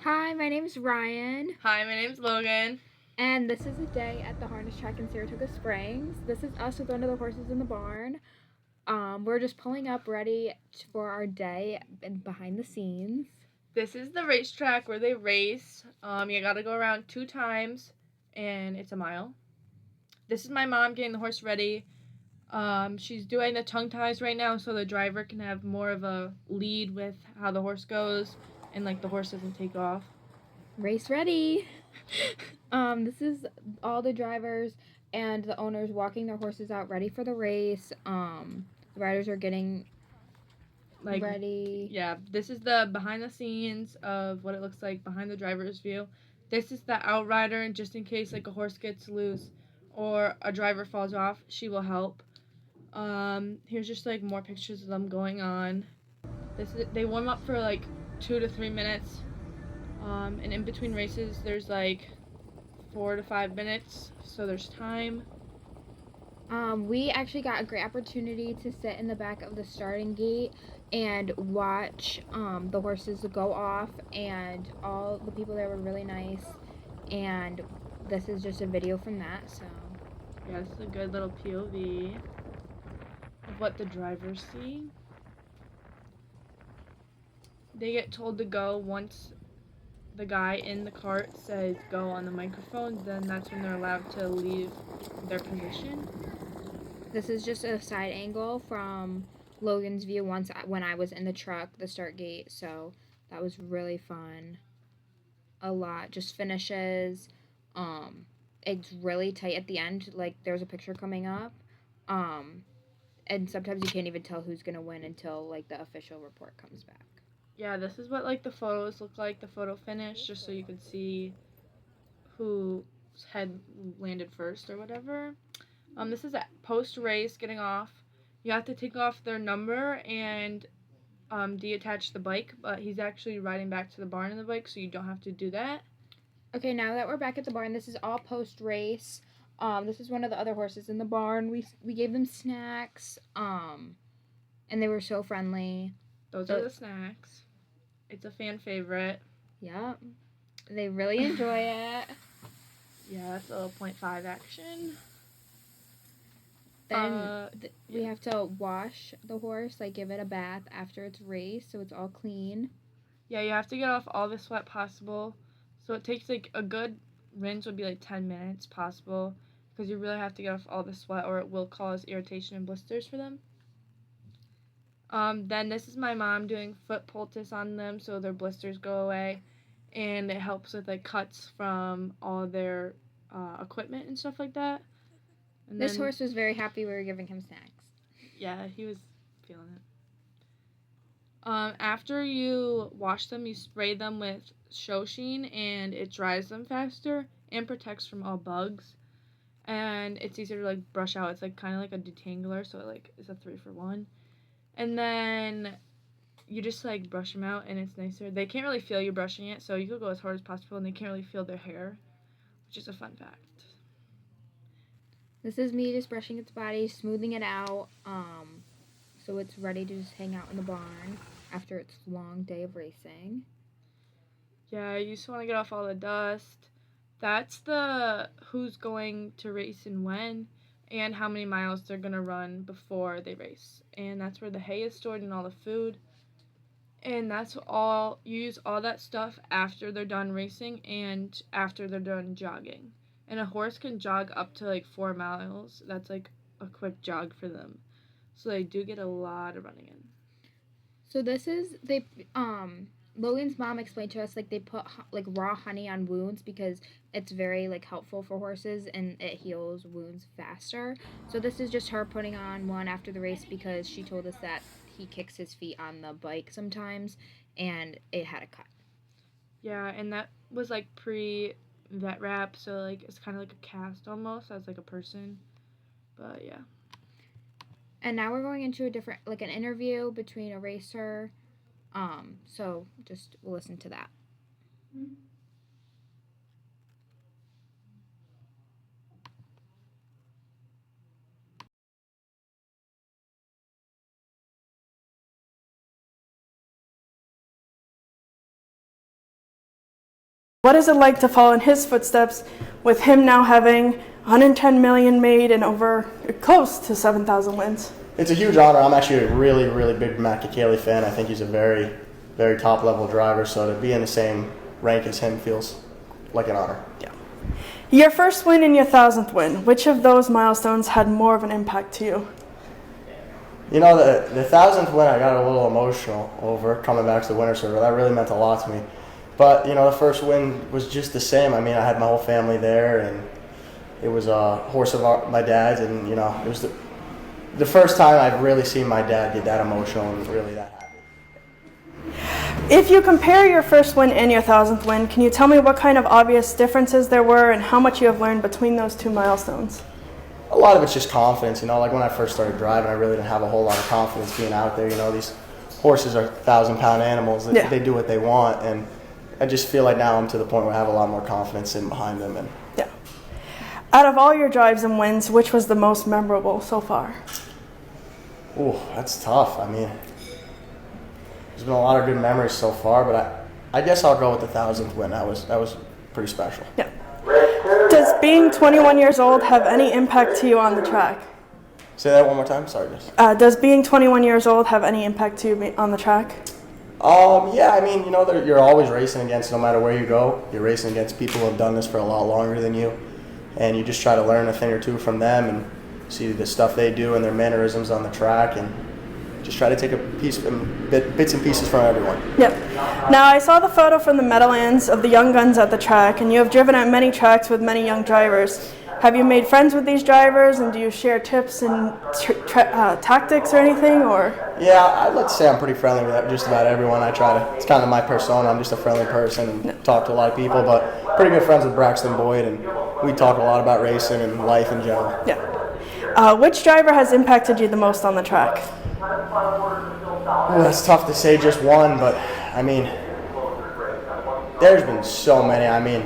Hi, my name's Ryan, Hi, my name's Logan. and this is a day at the harness track in Saratoga Springs. This is us with one of the horses in the barn. We're just pulling up ready for our day and behind the scenes. This is the racetrack where they race. You gotta go around 2 times, and it's a mile. This is my mom getting the horse ready. She's doing the tongue ties right now, so the driver can have more of a lead with how the horse goes, and like the horse doesn't take off. Race ready. This is all the drivers and the owners walking their horses out ready for the race. The riders are getting Like, ready. yeah, this is the behind the scenes of what it looks like behind the driver's view. This is the outrider, and just in case like a horse gets loose or a driver falls off, she will help. Here's just like more pictures of them going on. They warm up for like 2 to 3 minutes. And in between races, there's like 4 to 5 minutes, so there's time. We actually got a great opportunity to sit in the back of the starting gate and watch the horses go off, and all the people there were really nice. And this is just a video from that. So Yeah, this is a good little POV of what the drivers see. They get told to go once the guy in the cart says go on the microphone, then that's when they're allowed to leave their position. this is just a side angle from Logan's view when I was in the truck, the start gate. So that was really fun. A lot just finishes. It's really tight at the end. Like there's a picture coming up. Um, and sometimes you can't even tell who's gonna win until like the official report comes back. Yeah, this is what like the photos look like, the photo finish, just so you could see whose head landed first or whatever. This is a post race getting off. You have to take off their number and deattach the bike, but he's actually riding back to the barn in the bike, so you don't have to do that. Okay, now that we're back at the barn, this is all post race. This is one of the other horses in the barn. We gave them snacks. And they were so friendly. Those are the snacks. It's a fan favorite. Yep. They really enjoy it. Yeah, that's a 0.5 action. Then we have to wash the horse, like give it a bath after it's raced, so it's all clean. Yeah, you have to get off all the sweat possible. So it takes like a good rinse would be like 10 minutes possible, because you really have to get off all the sweat or it will cause irritation and blisters for them. Then this is my mom doing foot poultice on them so their blisters go away, and it helps with like cuts from all their equipment and stuff like that. And this horse was very happy we were giving him snacks. Yeah, he was feeling it. After you wash them, you spray them with Shoshin, and it dries them faster and protects from all bugs. And it's easier to like brush out. It's like kind of like a detangler, so it like is a 3-for-1. And then you just like brush them out, and it's nicer. They can't really feel you brushing it, so you could go as hard as possible, and they can't really feel their hair, which is a fun fact. This is me just brushing its body, smoothing it out, so it's ready to just hang out in the barn after its long day of racing. Yeah, you just want to get off all the dust. That's the who's going to race and when, and how many miles they're going to run before they race. And that's where the hay is stored and all the food. And that's all, you use all that stuff after they're done racing and after they're done jogging. And a horse can jog up to like 4 miles. That's like a quick jog for them. So they do get a lot of running in. So this is Logan's mom explained to us like they put like raw honey on wounds because it's very like helpful for horses and it heals wounds faster. So this is just her putting on one after the race because she told us that he kicks his feet on the bike sometimes and it had a cut. Yeah, and that was like pre vet wrap, so like it's kind of like a cast almost as like a person. But yeah. And now we're going into a different like an interview between a racer. So just listen to that. Mm-hmm. What is it like to follow in his footsteps with him now having 110 million made and over close to 7,000 wins? It's a huge honor. I'm actually a really, really big Matt Kakaley fan. I think he's a very, very top-level driver, so to be in the same rank as him feels like an honor. Yeah. Your first win and your 1,000th win, which of those milestones had more of an impact to you? You know, the 1,000th win, I got a little emotional over coming back to the winner's circle. That really meant a lot to me. But, you know, the first win was just the same. I mean, I had my whole family there, and it was a horse of my dad's, and, you know, it was the first time I've really seen my dad get that emotional and really that happy. If you compare your first win and your 1,000th win, can you tell me what kind of obvious differences there were and how much you have learned between those two milestones? A lot of it's just confidence, you know, like when I first started driving, I really didn't have a whole lot of confidence being out there. You know, these horses are 1,000-pound animals. Yeah. They do what they want, and I just feel like now I'm to the point where I have a lot more confidence in behind them. And yeah. Out of all your drives and wins, which was the most memorable so far? Ooh, that's tough. I mean, there's been a lot of good memories so far, but I guess I'll go with the 1,000th win. That was pretty special. Yeah. Does being 21 years old have any impact to you on the track? Say that one more time. Sorry, Jess. Does being 21 years old have any impact to you on the track? Yeah, I mean, you know, you're always racing against, no matter where you go, you're racing against people who have done this for a lot longer than you, and you just try to learn a thing or two from them and see the stuff they do and their mannerisms on the track, and just try to take bits and pieces from everyone. Yep. Now, I saw the photo from the Meadowlands of the young guns at the track, and you have driven at many tracks with many young drivers. Have you made friends with these drivers, and do you share tips and tactics or anything? Or yeah, I'd like to say I'm pretty friendly with just about everyone. It's kind of my persona. I'm just a friendly person and talk to a lot of people, but pretty good friends with Braxton Boyd, and we talk a lot about racing and life in general. Yeah. Which driver has impacted you the most on the track? Well, that's tough to say just one, but I mean, there's been so many. I mean,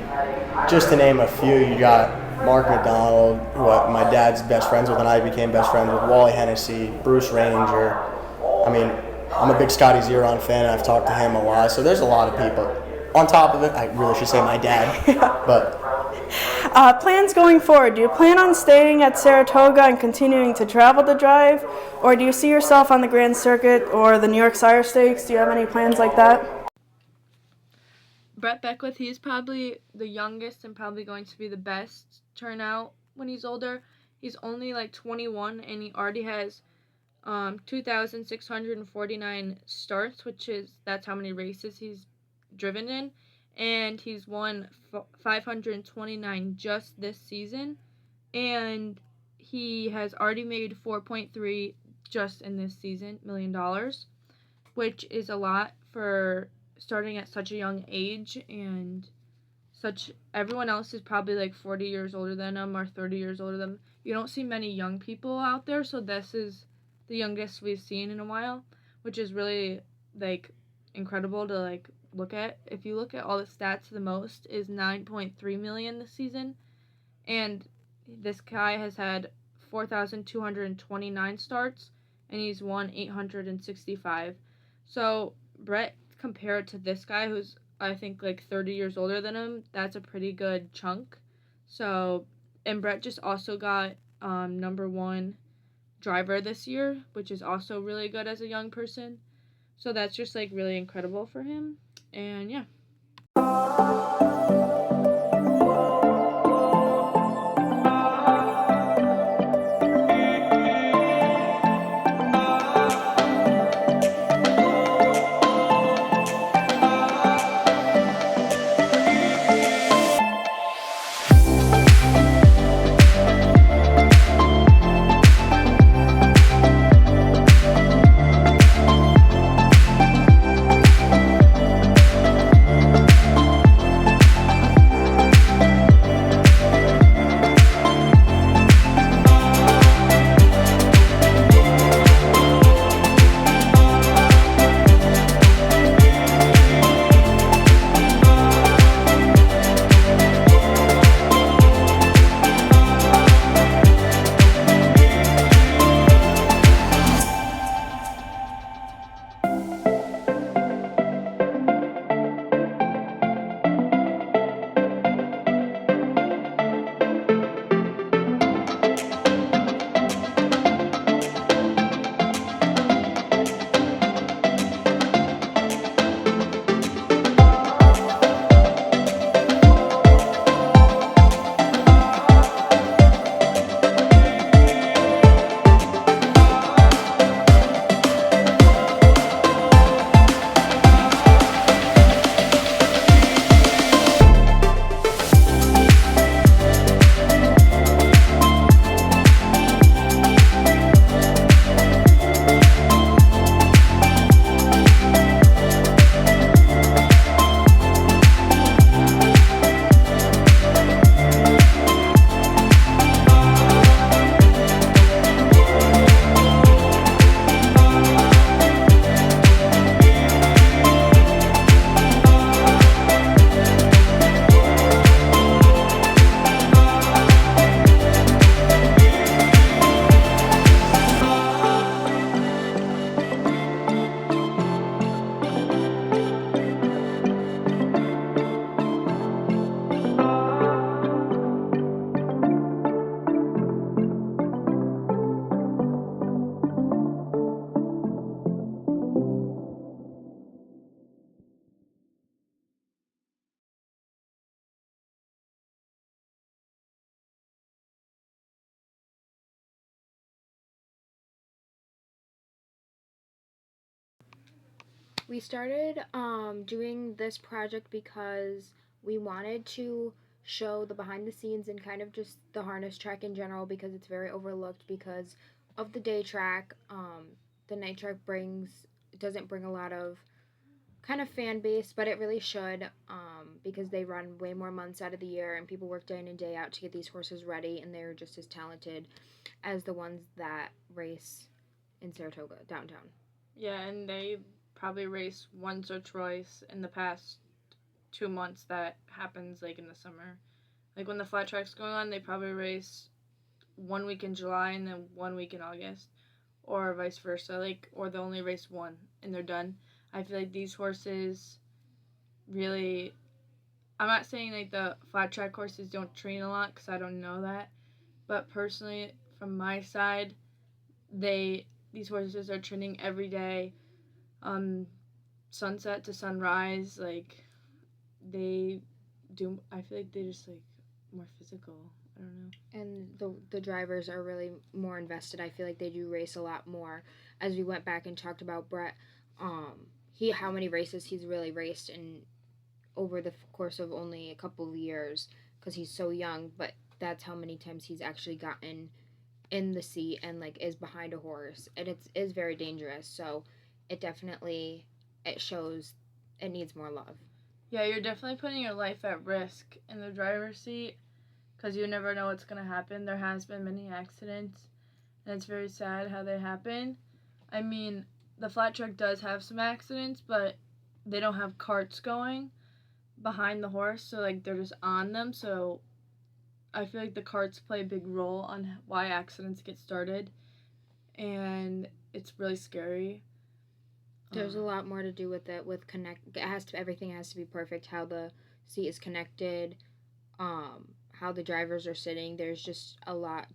just to name a few, you got Mark McDonald, who my dad's best friends with, and I became best friends with. Wally Hennessy, Bruce Ranger. I mean, I'm a big Scotty Zeron fan, and I've talked to him a lot. So there's a lot of people. On top of it, I really should say my dad, but. Plans going forward. Do you plan on staying at Saratoga and continuing to travel to drive, or do you see yourself on the Grand Circuit or the New York Sire Stakes? Do you have any plans like that? Brett Beckwith, he's probably the youngest and probably going to be the best turnout when he's older. He's only like 21, and he already has 2,649 starts, that's how many races he's driven in. And he's won 529 just this season, and he has already made $4.3 just in this season $1 million, which is a lot for starting at such a young age, and everyone else is probably like 40 years older than him or 30 years older than him. You don't see many young people out there, so this is the youngest we've seen in a while, which is really like incredible to like look at. If you look at all the stats, the most is 9.3 million this season, and this guy has had 4,229 starts, and he's won 865. So Brett, compared to this guy who's I think like 30 years older than him, that's a pretty good chunk. So, and Brett just also got #1 driver this year, which is also really good as a young person. So that's just like really incredible for him. And yeah. We started doing this project because we wanted to show the behind the scenes and kind of just the harness track in general because it's very overlooked because of the day track. The night track doesn't bring a lot of kind of fan base, but it really should because they run way more months out of the year and people work day in and day out to get these horses ready, and they're just as talented as the ones that race in Saratoga downtown. Yeah, and they probably race once or twice in the past 2 months. That happens like in the summer. Like when the flat track's going on, they probably race 1 week in July and then 1 week in August, or vice versa. Like, or they only race one and they're done. I feel like these horses really. I'm not saying like the flat track horses don't train a lot because I don't know that, but personally, from my side, these horses are training every day, sunset to sunrise. Like they do. I feel like they just like more physical. I don't know. And the drivers are really more invested. I feel like they do race a lot more. As we went back and talked about Brett, how many races he's really raced in over the course of only a couple of years because he's so young. But that's how many times he's actually gotten in the seat and like is behind a horse, and it is very dangerous. So it shows it needs more love. Yeah, you're definitely putting your life at risk in the driver's seat because you never know what's going to happen. There has been many accidents, and it's very sad how they happen. I mean, the flat track does have some accidents, but they don't have carts going behind the horse, so like they're just on them. So I feel like the carts play a big role on why accidents get started, and it's really scary. There's a lot more to do with it. Everything has to be perfect. How the seat is connected, how the drivers are sitting. There's just a lot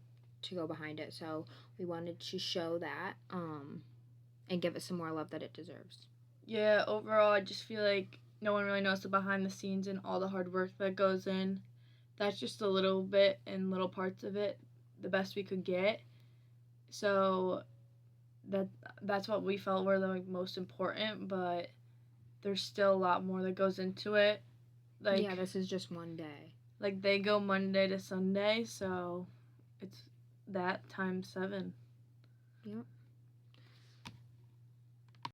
to go behind it. So we wanted to show that, and give it some more love that it deserves. Yeah, overall, I just feel like no one really knows the behind the scenes and all the hard work that goes in. That's just a little bit and little parts of it, the best we could get. So that's what we felt were the most important, but there's still a lot more that goes into it. Like, yeah, this is just one day. Like they go Monday to Sunday, so it's that times 7. Yep.